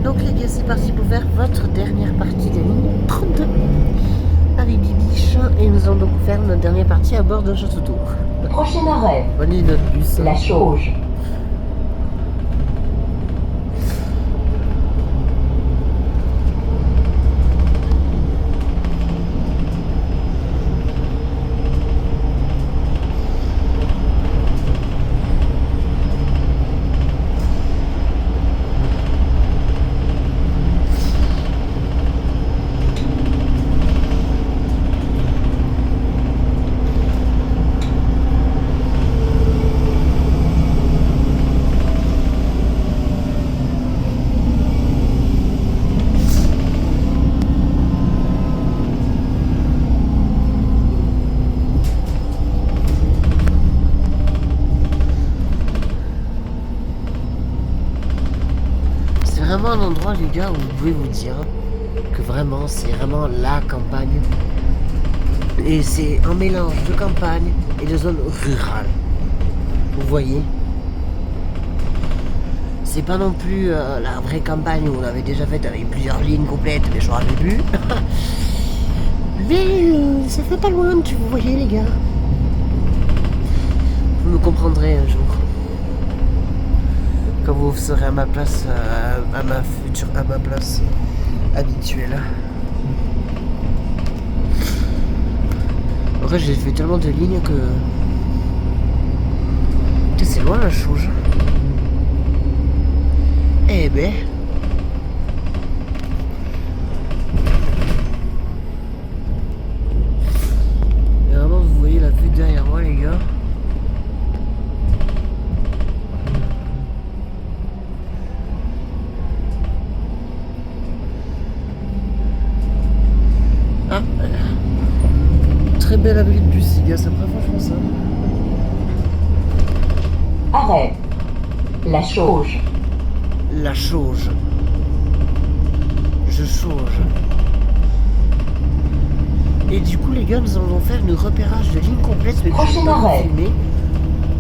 Donc les gars, c'est parti pour faire votre dernière partie de ligne 32 avec Bibiche. Et nous allons donc faire notre dernière partie à bord d'un château d'eau. Prochain arrêt, Prenez notre bus. La Chauge. C'est vraiment un endroit, les gars, où vous pouvez vous dire que vraiment, c'est vraiment la campagne. Et c'est un mélange de campagne et de zone rurale. Vous voyez? C'est pas non plus la vraie campagne où on avait déjà fait avec plusieurs lignes complètes, mais je n'aurais vu. Mais ça fait pas loin, vous voyez, les gars. Vous me comprendrez un jour. Quand vous serez à ma place, à ma place habituelle. En vrai, j'ai fait tellement de lignes que... Putain, c'est loin la chose. Eh ben... Et vraiment, vous voyez la vue derrière moi, les gars. Ah, très belle abri de bus, les gars, ça me franchement ça. Arrêt, La Chauge. La chauge. Je chauge. Et du coup, les gars, nous allons faire une repérage de ligne complète, mais que je vais Prochain pas vous arrêt. filmer.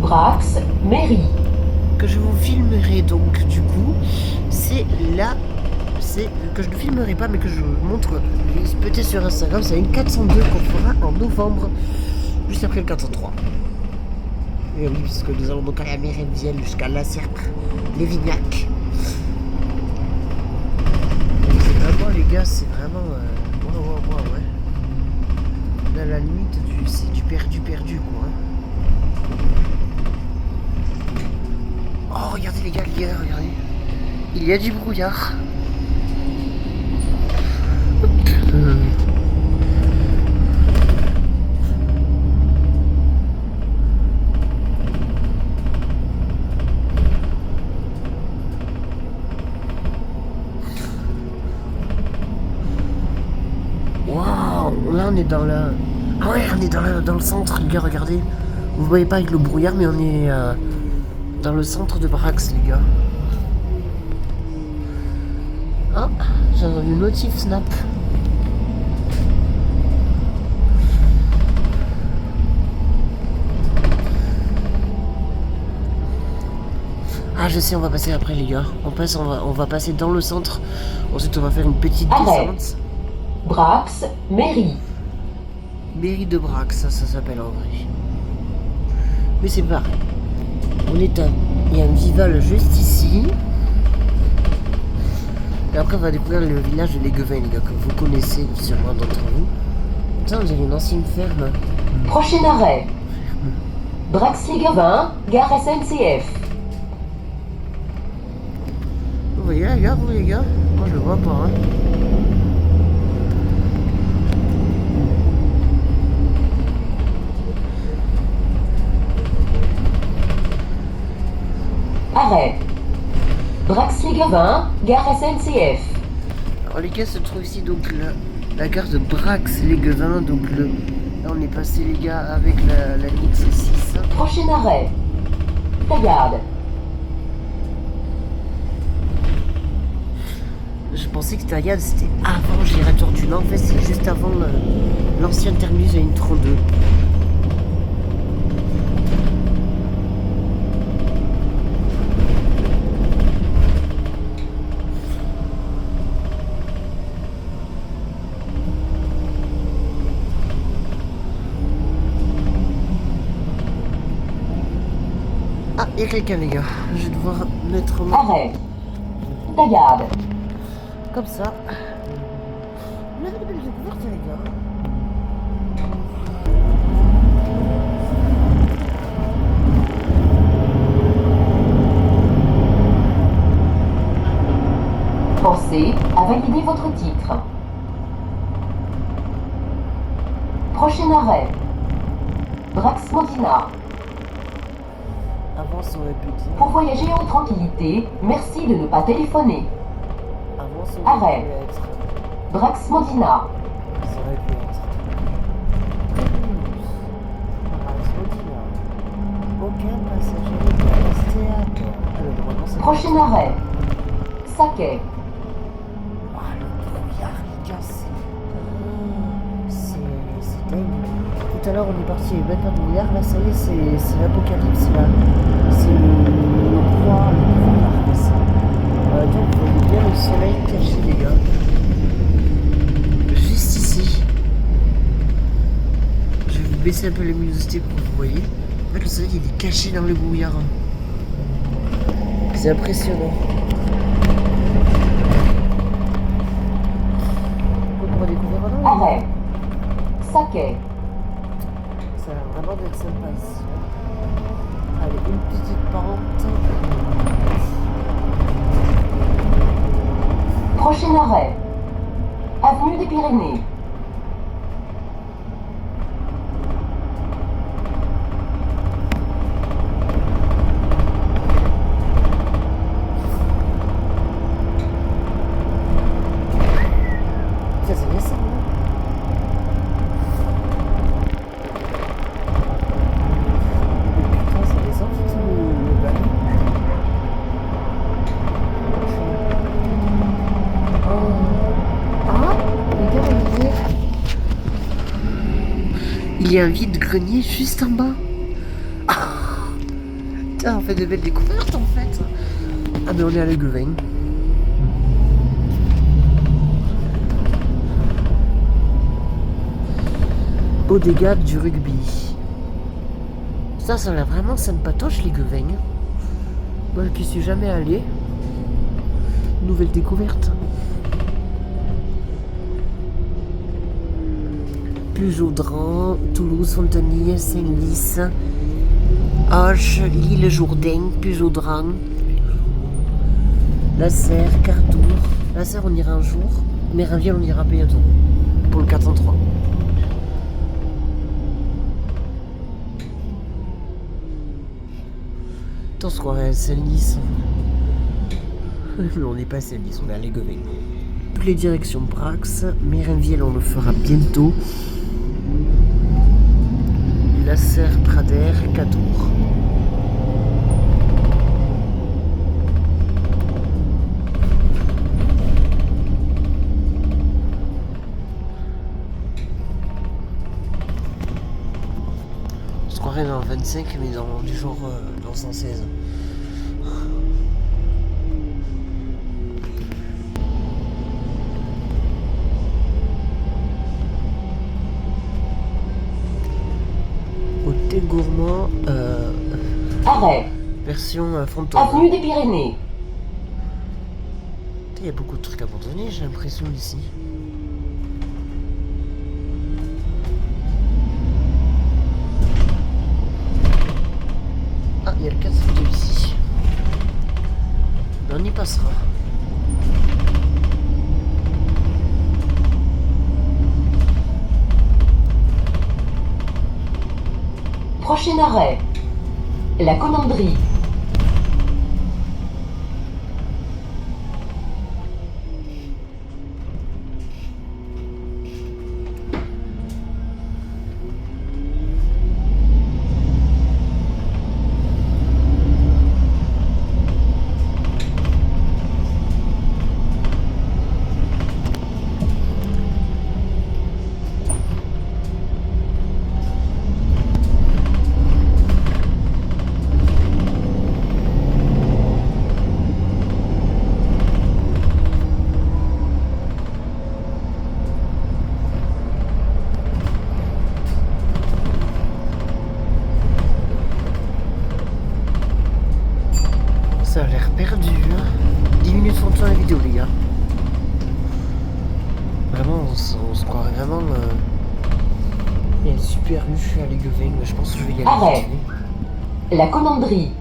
Brax, Mairie. Que je vous filmerai donc, du coup, c'est là. C'est que je ne filmerai pas, mais que je vous montre peut-être sur Instagram. C'est une 402 qu'on fera en novembre, juste après le 403. Et oui, puisque nous allons donc à la Mérévienne jusqu'à La Serpre, Lévignac. C'est vraiment, les gars, c'est vraiment. Ouais. Là, la limite, c'est du perdu, quoi. Oh, regardez, les gars, regardez. Il y a du brouillard. Waouh, là on est dans la... Ah ouais, on est dans le centre, les gars, regardez. Vous voyez pas avec le brouillard, mais on est dans le centre de Brax, les gars. Ah, j'ai entendu une notif snap. Ah, je sais, on va passer après, les gars. On va passer dans le centre. Ensuite, on va faire une petite descente. Brax, Mairie. Mairie de Brax, ça s'appelle en vrai. Mais c'est pareil. Il y a un Vival juste ici. Et après, on va découvrir le village de Léguevin, les gars, que vous connaissez sûrement d'entre vous. Putain, on dirait une ancienne ferme. Prochain arrêt. Brax-Léguevin, gare SNCF. Vous voyez la gare, vous, les gars? Moi, je le vois pas, hein. Arrêt. Brax-Léguevin, gare SNCF. Alors, les gars, se trouve ici, donc, la gare de Brax-Léguevin. Donc, là, on est passé, les gars, avec la ligne 6. Prochain arrêt. Taillarde. Je pensais que Taillade c'était avant Gérateur du Nord. En fait, c'est juste avant l'ancien terminus de la ligne 32. Il y a quelqu'un, les gars. Je vais devoir mettre Arrêt. Tagarde. comme ça. On a des belles découvertes, les gars. Pensez à valider votre titre. Prochain arrêt. Drax Modina. Avant, ça aurait pu dire. Pour voyager en tranquillité, merci de ne pas téléphoner. Avant, ça aurait Arrêt. pu être. Drax Modina. Ça aurait pu être. Aucun passager ne doit rester à bord. Alors, normalement, ça. Prochain arrêt. Saquet. Ah, le brouillard, les gars, c'est dingue. Tout à l'heure, on est parti avec même pas de brouillard. Là, ça y est, c'est l'apocalypse, là. C'est le roi, le brouillard, là, ça. Donc, vous voyez bien le soleil caché, les gars. Juste ici. Je vais vous baisser un peu la luminosité pour que vous voyez. En fait, le soleil, il est caché dans le brouillard. C'est impressionnant. On va découvrir un endroit. Arrêt. Saquet. Ça a vraiment d'être sympa ici. Allez, une petite pente. Prochain arrêt. Avenue des Pyrénées. Ça, c'est bien ça, non? Mais putain, ça descend tout le bateau. Ah, les gars, regardez. Il y a un vide-grenier juste en bas. Ah, putain, on fait de belles découvertes en fait. Ah, mais on est à Le Guevin. Bodega du rugby. Ça a l'air vraiment sympatoche, les Guevin. Moi qui suis jamais allé. Nouvelle découverte. Pujaudran, Toulouse, Fontenay, Saint-Lys, Auch, l'île-Jourdain, Pujaudran, La Serre, Cardour. La Serre, on ira un jour. Mérinville, on ira bientôt. Pour le 403. On se croirait à Saint-Lys. Mais on n'est pas à Saint-Lys, on est à Légovin. Toutes les directions Brax, Mérinville, on le fera bientôt. La Serre, Prader, Cadour. On se croirait dans le 25, mais dans du genre dans 116. Au thé gourmand, Arrêt. version fantôme. Avenue des Pyrénées. Il y a beaucoup de trucs abandonnés, j'ai l'impression ici. Ah, il y a le 402 ici. Mais on y passera. Prochain arrêt. La Commanderie. vidéo, les gars. Vraiment, on se croirait vraiment... Il y a une super rue à Léguevin, mais je pense que je vais y aller. Arrêt. La commanderie.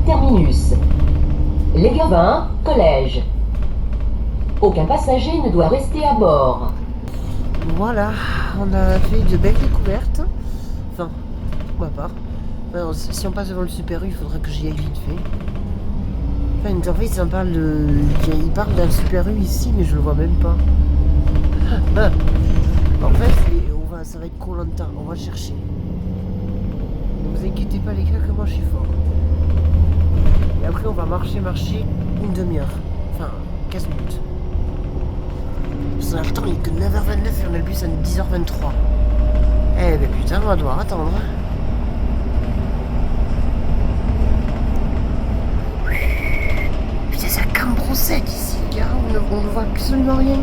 Terminus. Léguevin, collège. Aucun passager ne doit rester à bord. Voilà, on a fait de belles découvertes. Enfin, pour ma part. Alors, si on passe devant le Super U, il faudrait que j'y aille vite fait. Enfin, Interface, il parle d'un Super U ici, mais je le vois même pas. Ah. En fait, ça va être Koh-Lanta, on va chercher. Ne vous inquiétez pas les gars, que moi je suis fort. Et après on va marcher une demi-heure. Enfin, 15 minutes. Parce que le temps il est que 9h29 et on a le bus à 10h23. Eh ben putain, on va devoir attendre. Putain, c'est un cambroussette ici, les gars, on ne voit absolument rien.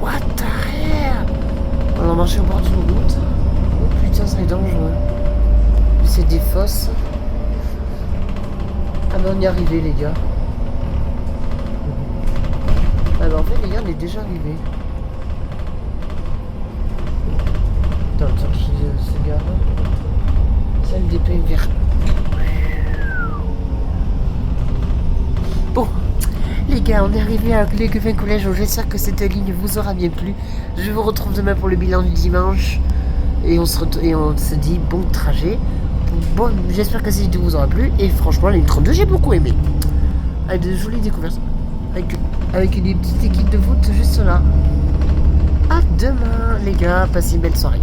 What the hell? On a marché au bord d'une route. Oh putain, ça est dangereux. C'est des fosses. Ah mais on y est arrivé, les gars. Ah bah en fait, les gars, on est déjà arrivé. Attends, ce gars là. Celle des pays verts. Bon. Les gars, on est arrivé à Léguevin Collège, j'espère que cette ligne vous aura bien plu. Je vous retrouve demain pour le bilan du dimanche. Et on se dit bon trajet. Bon, j'espère que cette vidéo vous aura plu. Et franchement, la ligne 32, j'ai beaucoup aimé. Avec de jolies découvertes. Avec une petite équipe de foot juste là. À demain, les gars. Passez une belle soirée.